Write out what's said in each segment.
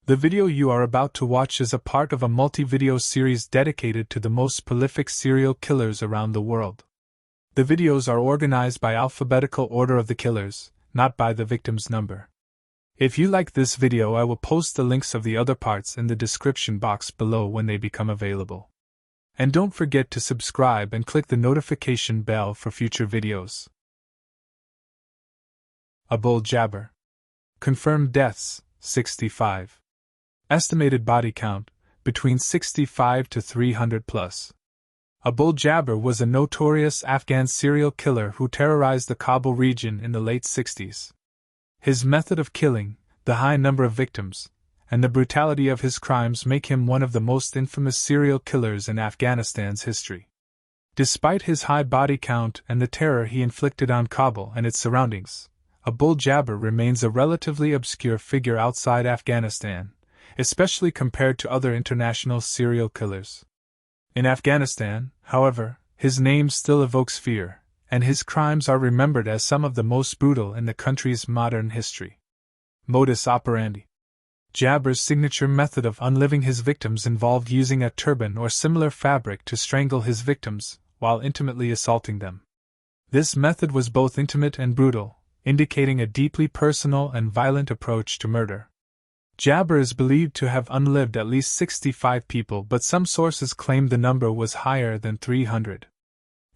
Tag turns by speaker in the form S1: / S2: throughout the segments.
S1: The video you are about to watch is a part of a multi-video series dedicated to the most prolific serial killers around the world. The videos are organized by alphabetical order of the killers, not by the victim's number. If you like this video, I will post the links of the other parts in the description box below when they become available. And don't forget to subscribe and click the notification bell for future videos. Abul Jabbar. Confirmed deaths, 65. Estimated body count, between 65 to 300 plus. Abul Jabbar was a notorious Afghan serial killer who terrorized the Kabul region in the late 60s. His method of killing, the high number of victims, and the brutality of his crimes make him one of the most infamous serial killers in Afghanistan's history. Despite his high body count and the terror he inflicted on Kabul and its surroundings, Abul Jabbar remains a relatively obscure figure outside Afghanistan, especially compared to other international serial killers. In Afghanistan, however, his name still evokes fear, and his crimes are remembered as some of the most brutal in the country's modern history. Modus operandi. Jabbar's signature method of unliving his victims involved using a turban or similar fabric to strangle his victims, while intimately assaulting them. This method was both intimate and brutal, indicating a deeply personal and violent approach to murder. Jabbar is believed to have unlived at least 65 people, but some sources claim the number was higher than 300.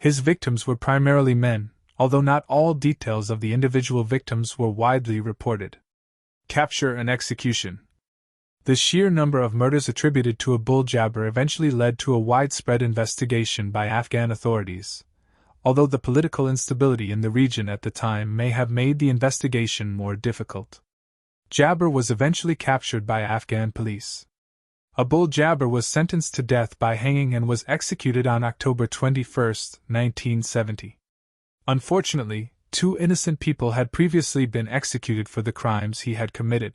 S1: His victims were primarily men, although not all details of the individual victims were widely reported. Capture and execution. The sheer number of murders attributed to Abul Jabbar eventually led to a widespread investigation by Afghan authorities, although the political instability in the region at the time may have made the investigation more difficult. Jabbar was eventually captured by Afghan police. Abul Jabbar was sentenced to death by hanging and was executed on October 21, 1970. Unfortunately, 2 innocent people had previously been executed for the crimes he had committed.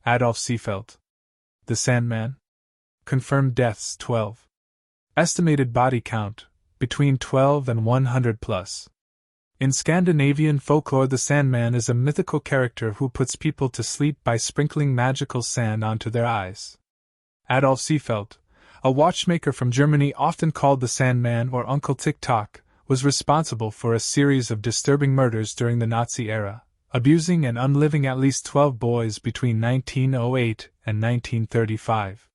S1: Adolf Seefeld. The Sandman. Confirmed deaths, 12. Estimated body count, between 12 and 100 plus. In Scandinavian folklore, the Sandman is a mythical character who puts people to sleep by sprinkling magical sand onto their eyes. Adolf Seefeld, a watchmaker from Germany often called the Sandman or Uncle Tick-Tock, was responsible for a series of disturbing murders during the Nazi era, abusing and unliving at least 12 boys between 1908 and 1935.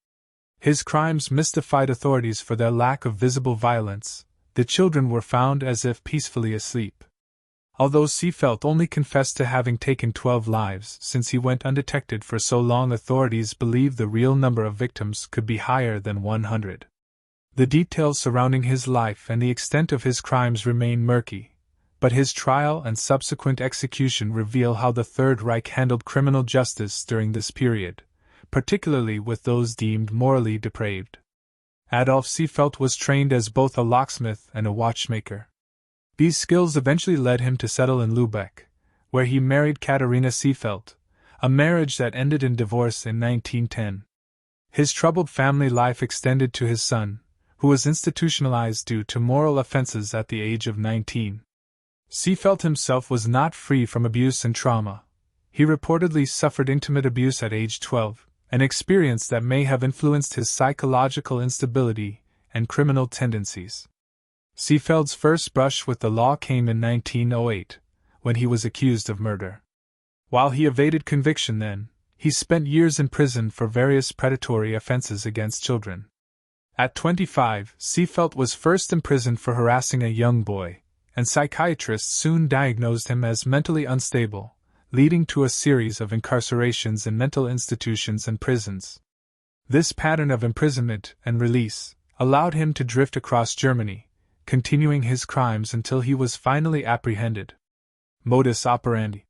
S1: His crimes mystified authorities for their lack of visible violence. The children were found as if peacefully asleep. Although Seefeld only confessed to having taken 12 lives since he went undetected for so long, authorities believe the real number of victims could be higher than 100. The details surrounding his life and the extent of his crimes remain murky, but his trial and subsequent execution reveal how the Third Reich handled criminal justice during this period, particularly with those deemed morally depraved. Adolf Seefeld was trained as both a locksmith and a watchmaker. These skills eventually led him to settle in Lübeck, where he married Katharina Seefeld, a marriage that ended in divorce in 1910. His troubled family life extended to his son, who was institutionalized due to moral offenses at the age of 19. Seefeld himself was not free from abuse and trauma. He reportedly suffered intimate abuse at age 12, an experience that may have influenced his psychological instability and criminal tendencies. Seefeld's first brush with the law came in 1908, when he was accused of murder. While he evaded conviction then, he spent years in prison for various predatory offenses against children. At 25, Seefeld was first imprisoned for harassing a young boy, and psychiatrists soon diagnosed him as mentally unstable, leading to a series of incarcerations in mental institutions and prisons. This pattern of imprisonment and release allowed him to drift across Germany, continuing his crimes until he was finally apprehended. Modus operandi.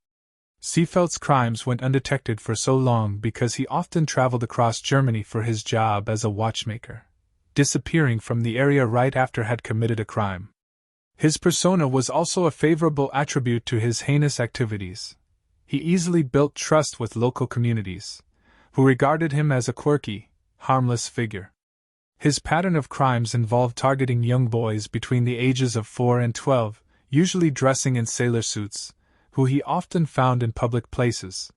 S1: Seefeld's crimes went undetected for so long because he often traveled across Germany for his job as a watchmaker, disappearing from the area right after had committed a crime. His persona was also a favorable attribute to his heinous activities. He easily built trust with local communities, who regarded him as a quirky, harmless figure. His pattern of crimes involved targeting young boys between the ages of 4 and 12, usually dressing in sailor suits, who he often found in public places.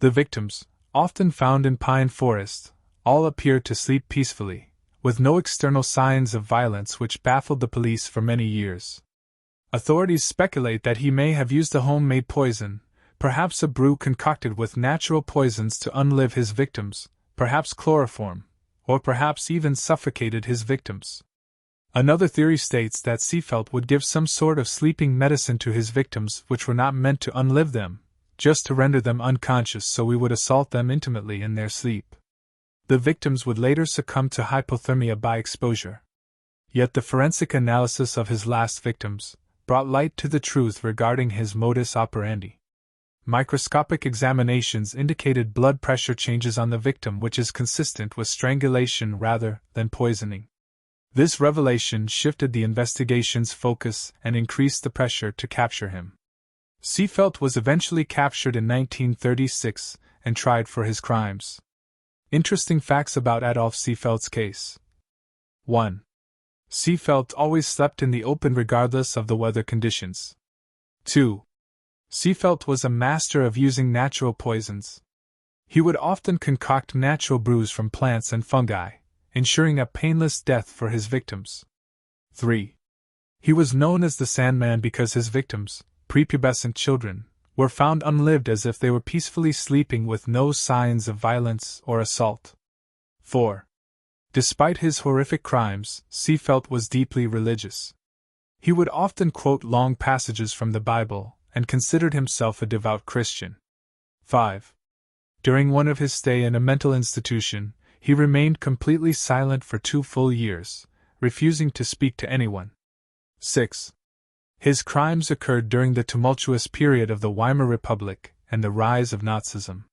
S1: The victims, often found in pine forests, all appeared to sleep peacefully, with no external signs of violence, which baffled the police for many years. Authorities speculate that he may have used a homemade poison, perhaps a brew concocted with natural poisons to unlive his victims, perhaps chloroform, or perhaps even suffocated his victims. Another theory states that Seefeld would give some sort of sleeping medicine to his victims which were not meant to unlive them, just to render them unconscious so he would assault them intimately in their sleep. The victims would later succumb to hypothermia by exposure. Yet the forensic analysis of his last victims brought light to the truth regarding his modus operandi. Microscopic examinations indicated blood pressure changes on the victim, which is consistent with strangulation rather than poisoning. This revelation shifted the investigation's focus and increased the pressure to capture him. Seefeld was eventually captured in 1936 and tried for his crimes. Interesting facts about Adolf Seefeld's case. 1. Seefeld always slept in the open regardless of the weather conditions. 2. Seefeld was a master of using natural poisons. He would often concoct natural brews from plants and fungi, ensuring a painless death for his victims. 3. He was known as the Sandman because his victims, prepubescent children, were found unlived as if they were peacefully sleeping with no signs of violence or assault. 4. Despite his horrific crimes, Seefeld was deeply religious. He would often quote long passages from the Bible and considered himself a devout Christian. 5. During one of his stay in a mental institution, he remained completely silent for 2 full years, refusing to speak to anyone. 6. His crimes occurred during the tumultuous period of the Weimar Republic and the rise of Nazism.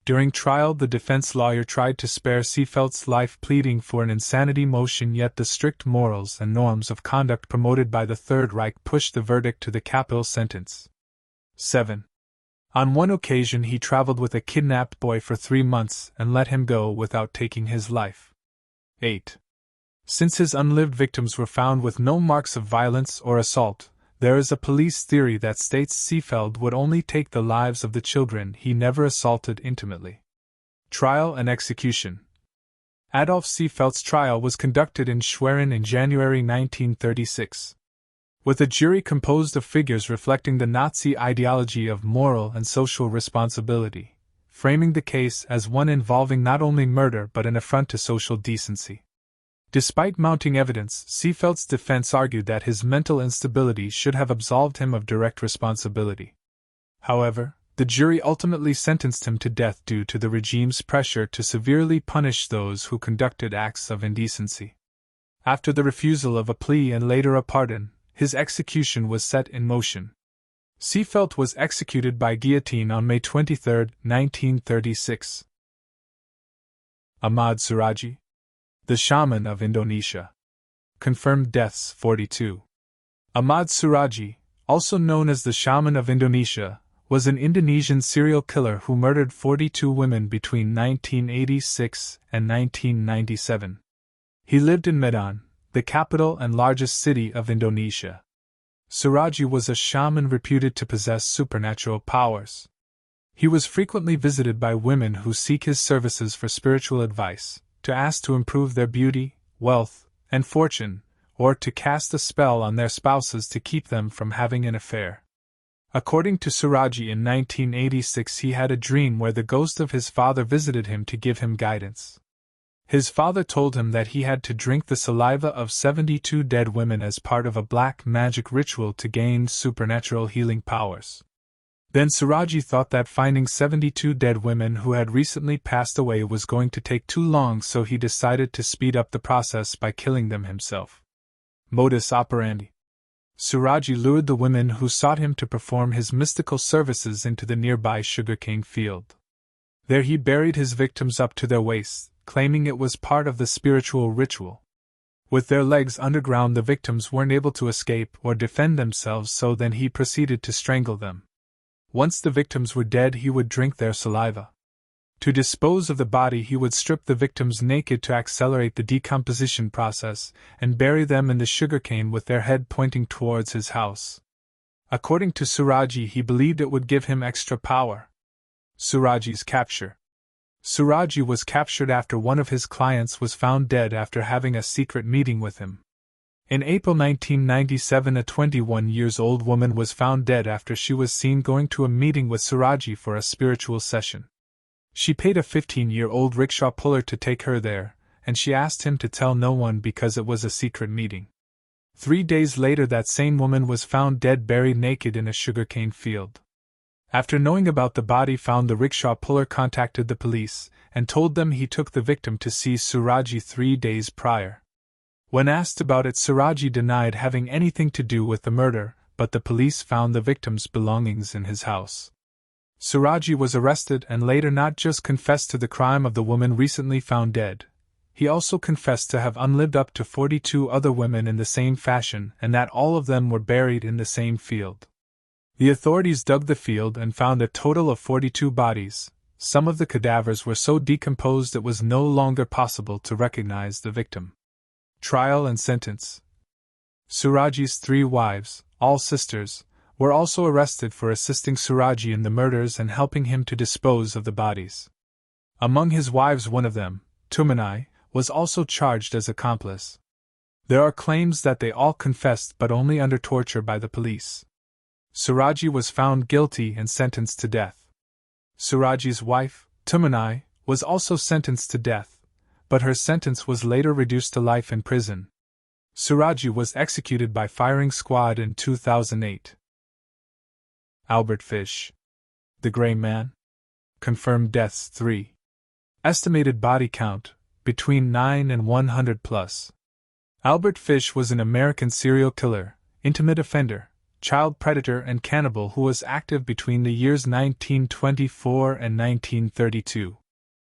S1: During trial, the defense lawyer tried to spare Seefeld's life, pleading for an insanity motion, yet the strict morals and norms of conduct promoted by the Third Reich pushed the verdict to the capital sentence. 7. On one occasion he traveled with a kidnapped boy for 3 months and let him go without taking his life. 8. Since his unlived victims were found with no marks of violence or assault, there is a police theory that states Seefeld would only take the lives of the children he never assaulted intimately. Trial and execution. Adolf Seefeld's trial was conducted in Schwerin in January 1936. With a jury composed of figures reflecting the Nazi ideology of moral and social responsibility, framing the case as one involving not only murder but an affront to social decency. Despite mounting evidence, Seefeld's defense argued that his mental instability should have absolved him of direct responsibility. However, the jury ultimately sentenced him to death due to the regime's pressure to severely punish those who conducted acts of indecency. After the refusal of a plea and later a pardon, his execution was set in motion. Seefeld was executed by guillotine on May 23, 1936. Ahmad Suraji, the shaman of Indonesia. Confirmed deaths 42. Ahmad Suraji, also known as the shaman of Indonesia, was an Indonesian serial killer who murdered 42 women between 1986 and 1997. He lived in Medan, the capital and largest city of Indonesia. Suraji was a shaman reputed to possess supernatural powers. He was frequently visited by women who seek his services for spiritual advice, to ask to improve their beauty, wealth, and fortune, or to cast a spell on their spouses to keep them from having an affair. According to Suraji, in 1986 he had a dream where the ghost of his father visited him to give him guidance. His father told him that he had to drink the saliva of 72 dead women as part of a black magic ritual to gain supernatural healing powers. Then Suraji thought that finding 72 dead women who had recently passed away was going to take too long, so he decided to speed up the process by killing them himself. Modus operandi. Suraji lured the women who sought him to perform his mystical services into the nearby sugarcane field. There he buried his victims up to their waists, claiming it was part of the spiritual ritual. With their legs underground, the victims weren't able to escape or defend themselves, so then he proceeded to strangle them. Once the victims were dead, he would drink their saliva. To dispose of the body, he would strip the victims naked to accelerate the decomposition process and bury them in the sugarcane with their head pointing towards his house. According to Suraji, he believed it would give him extra power. Suraji's capture. Suraji was captured after one of his clients was found dead after having a secret meeting with him. In April 1997, a 21-year-old woman was found dead after she was seen going to a meeting with Suraji for a spiritual session. She paid a 15-year-old rickshaw puller to take her there, and she asked him to tell no one because it was a secret meeting. 3 days later, that same woman was found dead, buried naked in a sugarcane field. After knowing about the body found, the rickshaw puller contacted the police and told them he took the victim to see Suraji 3 days prior. When asked about it, Suraji denied having anything to do with the murder, but the police found the victim's belongings in his house. Suraji was arrested and later not just confessed to the crime of the woman recently found dead, he also confessed to have unlived up to 42 other women in the same fashion and that all of them were buried in the same field. The authorities dug the field and found a total of 42 bodies. Some of the cadavers were so decomposed it was no longer possible to recognize the victim. Trial and sentence. Suraji's 3 wives, all sisters, were also arrested for assisting Suraji in the murders and helping him to dispose of the bodies. Among his wives, one of them, Tumanai, was also charged as accomplice. There are claims that they all confessed, but only under torture by the police. Suraji was found guilty and sentenced to death. Suraji's wife, Tumanai, was also sentenced to death, but her sentence was later reduced to life in prison. Suraji was executed by firing squad in 2008. Albert Fish. The Gray Man. Confirmed deaths 3. Estimated body count, between 9 and 100 plus. Albert Fish was an American serial killer, intimate offender, child predator and cannibal who was active between the years 1924 and 1932.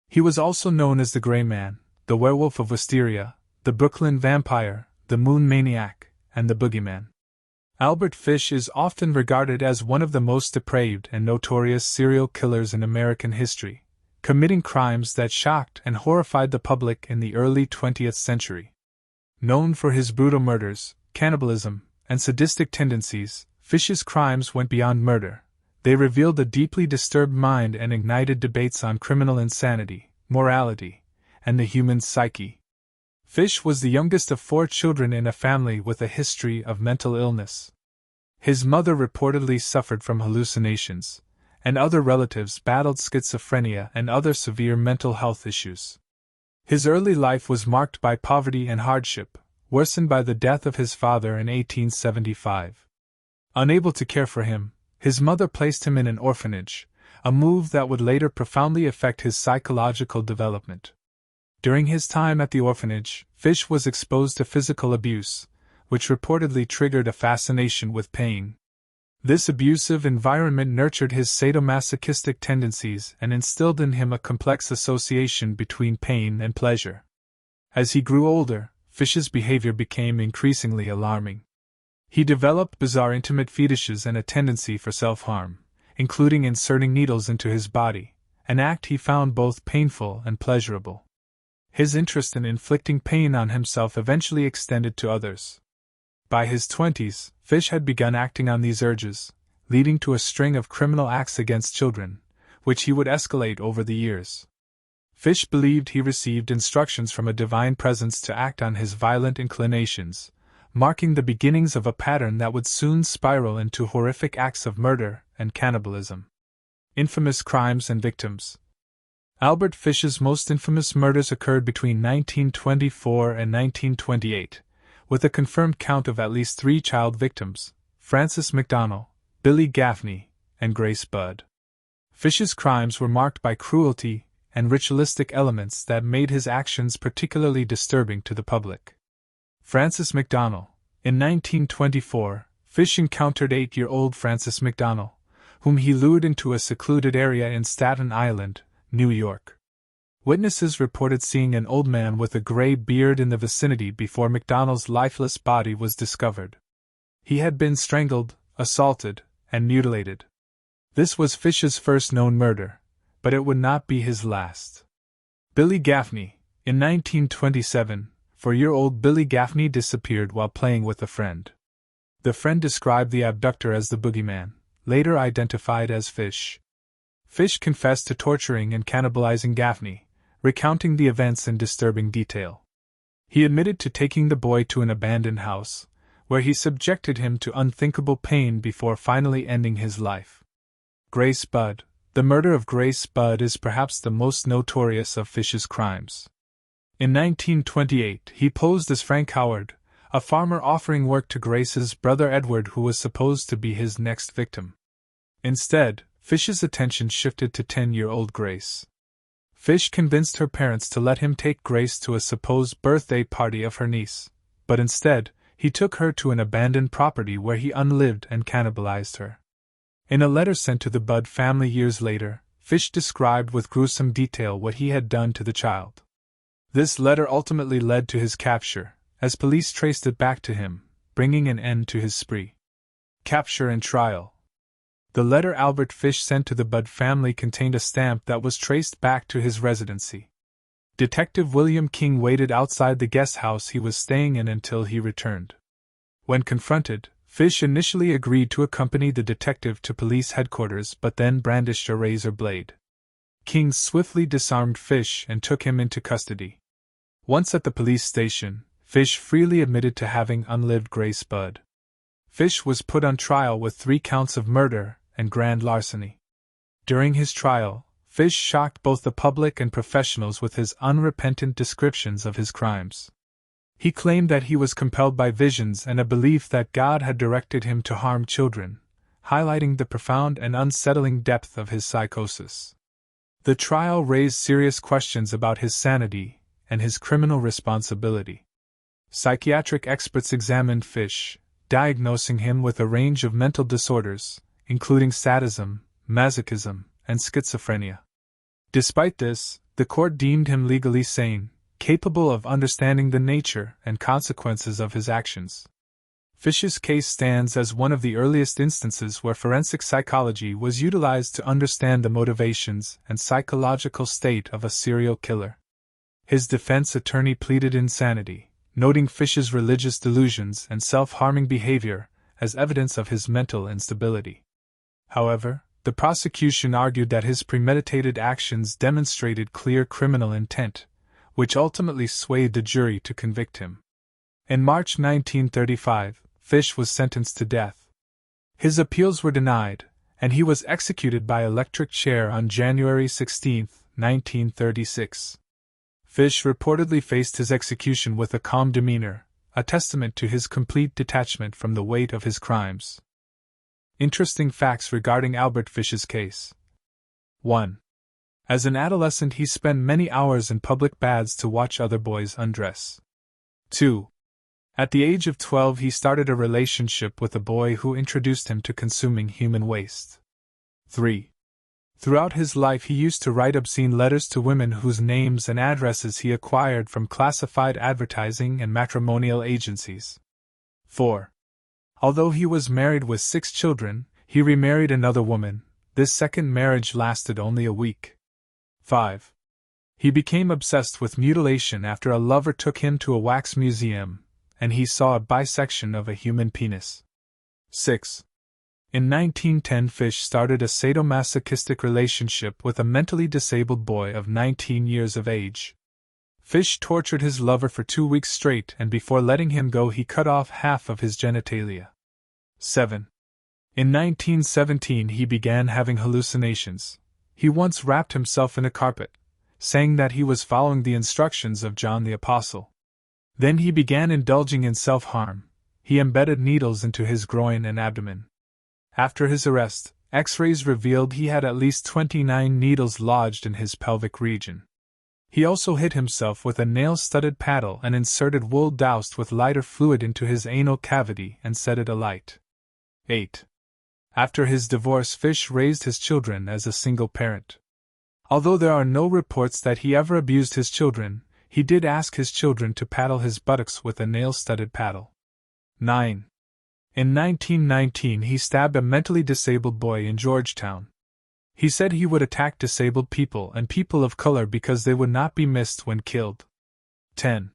S1: He was also known as the Gray Man, the Werewolf of Wisteria, the Brooklyn Vampire, the Moon Maniac, and the Boogeyman. Albert Fish is often regarded as one of the most depraved and notorious serial killers in American history, committing crimes that shocked and horrified the public in the early 20th century. Known for his brutal murders, cannibalism, and sadistic tendencies, Fish's crimes went beyond murder. They revealed a deeply disturbed mind and ignited debates on criminal insanity, morality, and the human psyche. Fish was the youngest of 4 children in a family with a history of mental illness. His mother reportedly suffered from hallucinations, and other relatives battled schizophrenia and other severe mental health issues. His early life was marked by poverty and hardship, worsened by the death of his father in 1875. Unable to care for him, his mother placed him in an orphanage, a move that would later profoundly affect his psychological development. During his time at the orphanage, Fish was exposed to physical abuse, which reportedly triggered a fascination with pain. This abusive environment nurtured his sadomasochistic tendencies and instilled in him a complex association between pain and pleasure. As he grew older, Fish's behavior became increasingly alarming. He developed bizarre intimate fetishes and a tendency for self-harm, including inserting needles into his body, an act he found both painful and pleasurable. His interest in inflicting pain on himself eventually extended to others. By his 20s, Fish had begun acting on these urges, leading to a string of criminal acts against children, which he would escalate over the years. Fish believed he received instructions from a divine presence to act on his violent inclinations, marking the beginnings of a pattern that would soon spiral into horrific acts of murder and cannibalism. Infamous crimes and victims. Albert Fish's most infamous murders occurred between 1924 and 1928, with a confirmed count of at least 3 child victims: Frances McDonnell, Billy Gaffney, and Grace Budd. Fish's crimes were marked by cruelty and ritualistic elements that made his actions particularly disturbing to the public. Frances McDonnell. In 1924, Fish encountered 8-year-old Frances McDonnell, whom he lured into a secluded area in Staten Island, New York. Witnesses reported seeing an old man with a gray beard in the vicinity before McDonnell's lifeless body was discovered. He had been strangled, assaulted, and mutilated. This was Fish's first known murder, but it would not be his last. Billy Gaffney. In 1927, 4-year-old Billy Gaffney disappeared while playing with a friend. The friend described the abductor as the Boogeyman, later identified as Fish. Fish confessed to torturing and cannibalizing Gaffney, recounting the events in disturbing detail. He admitted to taking the boy to an abandoned house, where he subjected him to unthinkable pain before finally ending his life. Grace Budd. The murder of Grace Budd is perhaps the most notorious of Fish's crimes. In 1928, he posed as Frank Howard, a farmer offering work to Grace's brother Edward, who was supposed to be his next victim. Instead, Fish's attention shifted to 10-year-old Grace. Fish convinced her parents to let him take Grace to a supposed birthday party of her niece, but instead, he took her to an abandoned property where he unlived and cannibalized her. In a letter sent to the Budd family years later, Fish described with gruesome detail what he had done to the child. This letter ultimately led to his capture, as police traced it back to him, bringing an end to his spree. Capture and trial. The letter Albert Fish sent to the Budd family contained a stamp that was traced back to his residency. Detective William King waited outside the guest house he was staying in until he returned. When confronted, Fish initially agreed to accompany the detective to police headquarters but then brandished a razor blade. King swiftly disarmed Fish and took him into custody. Once at the police station, Fish freely admitted to having unlived Grace Budd. Fish was put on trial with 3 counts of murder and grand larceny. During his trial, Fish shocked both the public and professionals with his unrepentant descriptions of his crimes. He claimed that he was compelled by visions and a belief that God had directed him to harm children, highlighting the profound and unsettling depth of his psychosis. The trial raised serious questions about his sanity and his criminal responsibility. Psychiatric experts examined Fish, diagnosing him with a range of mental disorders, including sadism, masochism, and schizophrenia. Despite this, the court deemed him legally sane, capable of understanding the nature and consequences of his actions. Fish's case stands as one of the earliest instances where forensic psychology was utilized to understand the motivations and psychological state of a serial killer. His defense attorney pleaded insanity, noting Fish's religious delusions and self-harming behavior as evidence of his mental instability. However, the prosecution argued that his premeditated actions demonstrated clear criminal intent, which ultimately swayed the jury to convict him. In March 1935, Fish was sentenced to death. His appeals were denied, and he was executed by electric chair on January 16, 1936. Fish reportedly faced his execution with a calm demeanor, a testament to his complete detachment from the weight of his crimes. Interesting facts regarding Albert Fish's case. 1. As an adolescent, he spent many hours in public baths to watch other boys undress. 2. At the age of 12, he started a relationship with a boy who introduced him to consuming human waste. 3. Throughout his life, he used to write obscene letters to women whose names and addresses he acquired from classified advertising and matrimonial agencies. 4. Although he was married with 6 children, he remarried another woman. This second marriage lasted only a week. 5. He became obsessed with mutilation after a lover took him to a wax museum, and he saw a bisection of a human penis. 6. In 1910, Fish started a sadomasochistic relationship with a mentally disabled boy of 19 years of age. Fish tortured his lover for 2 weeks straight, and before letting him go, he cut off half of his genitalia. 7. In 1917, he began having hallucinations. He once wrapped himself in a carpet, saying that he was following the instructions of John the Apostle. Then he began indulging in self-harm. He embedded needles into his groin and abdomen. After his arrest, X-rays revealed he had at least 29 needles lodged in his pelvic region. He also hit himself with a nail-studded paddle and inserted wool doused with lighter fluid into his anal cavity and set it alight. 8. After his divorce, Fish raised his children as a single parent. Although there are no reports that he ever abused his children, he did ask his children to paddle his buttocks with a nail-studded paddle. 9. In 1919, he stabbed a mentally disabled boy in Georgetown. He said he would attack disabled people and people of color because they would not be missed when killed. 10.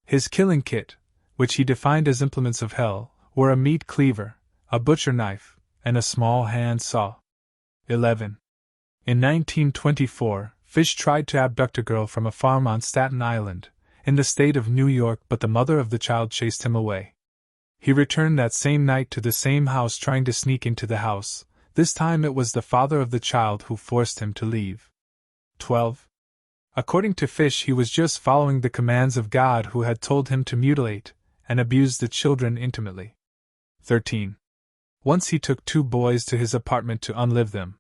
S1: His killing kit, which he defined as implements of hell, were a meat cleaver, a butcher knife, and a small hand saw. 11. In 1924, Fish tried to abduct a girl from a farm on Staten Island, in the state of New York, but the mother of the child chased him away. He returned that same night to the same house, trying to sneak into the house. This time it was the father of the child who forced him to leave. 12. According to Fish, he was just following the commands of God, who had told him to mutilate and abuse the children intimately. 13. Once he took 2 boys to his apartment to unlive them.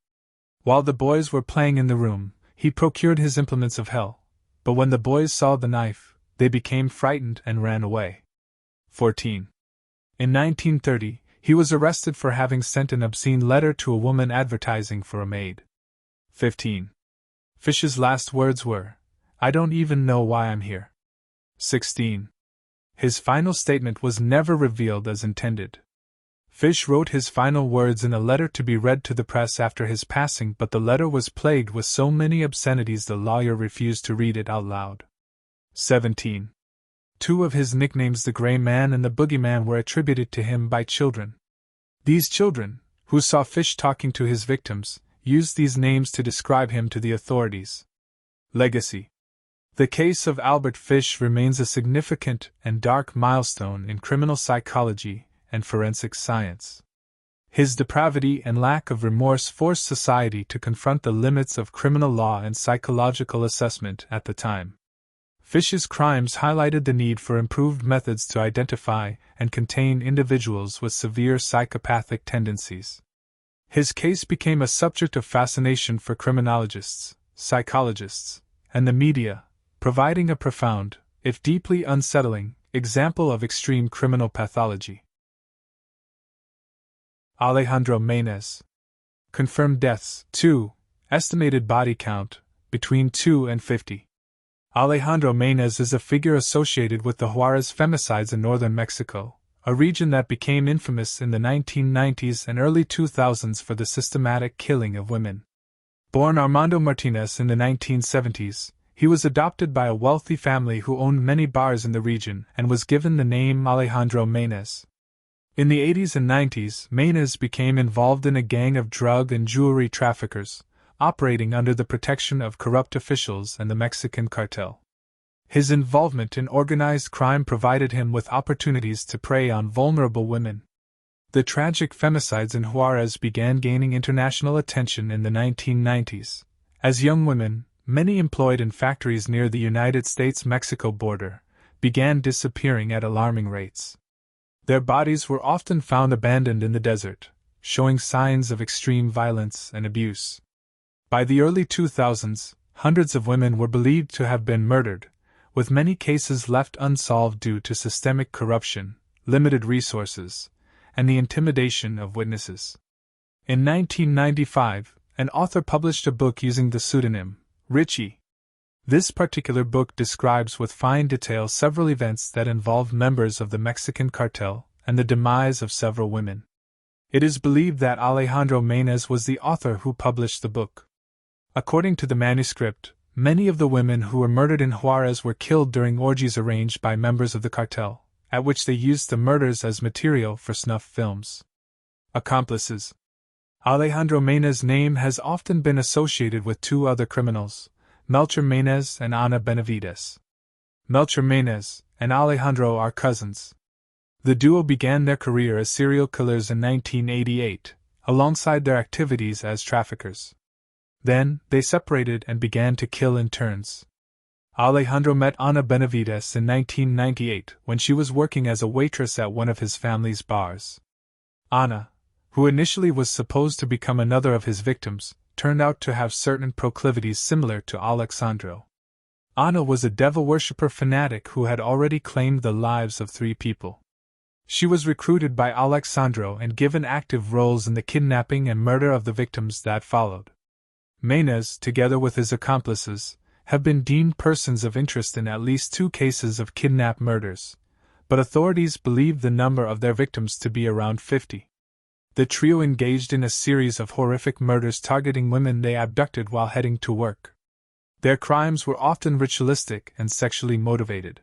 S1: While the boys were playing in the room, he procured his implements of hell, but when the boys saw the knife, they became frightened and ran away. 14. In 1930, he was arrested for having sent an obscene letter to a woman advertising for a maid. 15. Fish's last words were, "I don't even know why I'm here." 16. His final statement was never revealed as intended. Fish wrote his final words in a letter to be read to the press after his passing, but the letter was plagued with so many obscenities the lawyer refused to read it out loud. 17. 2 of his nicknames, the Gray Man and the Boogeyman, were attributed to him by children. These children, who saw Fish talking to his victims, used these names to describe him to the authorities. Legacy. The case of Albert Fish remains a significant and dark milestone in criminal psychology and forensic science. His depravity and lack of remorse forced society to confront the limits of criminal law and psychological assessment at the time. Fish's crimes highlighted the need for improved methods to identify and contain individuals with severe psychopathic tendencies. His case became a subject of fascination for criminologists, psychologists, and the media, providing a profound, if deeply unsettling, example of extreme criminal pathology. Alejandro Menes. Confirmed deaths, 2. Estimated body count, between 2 and 50. Alejandro Menes is a figure associated with the Juarez femicides in northern Mexico, a region that became infamous in the 1990s and early 2000s for the systematic killing of women. Born Armando Martinez in the 1970s, he was adopted by a wealthy family who owned many bars in the region and was given the name Alejandro Menes. In the 80s and 90s, Menes became involved in a gang of drug and jewelry traffickers, operating under the protection of corrupt officials and the Mexican cartel. His involvement in organized crime provided him with opportunities to prey on vulnerable women. The tragic femicides in Juarez began gaining international attention in the 1990s, as young women, many employed in factories near the United States-Mexico border, began disappearing at alarming rates. Their bodies were often found abandoned in the desert, showing signs of extreme violence and abuse. By the early 2000s, hundreds of women were believed to have been murdered, with many cases left unsolved due to systemic corruption, limited resources, and the intimidation of witnesses. In 1995, an author published a book using the pseudonym Richie. This particular book describes with fine detail several events that involved members of the Mexican cartel and the demise of several women. It is believed that Alejandro Menes was the author who published the book. According to the manuscript, many of the women who were murdered in Juarez were killed during orgies arranged by members of the cartel, at which they used the murders as material for snuff films. Accomplices. Alejandro Menes' name has often been associated with 2 other criminals, Melchor Menes and Ana Benavides. Melchor Menes and Alejandro are cousins. The duo began their career as serial killers in 1988, alongside their activities as traffickers. Then, they separated and began to kill in turns. Alejandro met Ana Benavides in 1998 when she was working as a waitress at one of his family's bars. Ana, who initially was supposed to become another of his victims, turned out to have certain proclivities similar to Alexandro. Ana was a devil-worshipper fanatic who had already claimed the lives of 3 people. She was recruited by Alexandro and given active roles in the kidnapping and murder of the victims that followed. Menes, together with his accomplices, have been deemed persons of interest in at least 2 cases of kidnap murders, but authorities believe the number of their victims to be around 50. The trio engaged in a series of horrific murders targeting women they abducted while heading to work. Their crimes were often ritualistic and sexually motivated.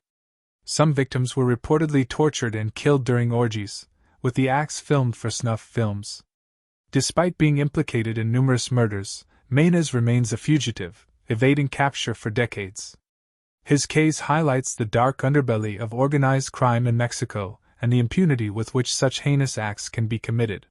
S1: Some victims were reportedly tortured and killed during orgies, with the acts filmed for snuff films. Despite being implicated in numerous murders, Menes remains a fugitive, evading capture for decades. His case highlights the dark underbelly of organized crime in Mexico and the impunity with which such heinous acts can be committed.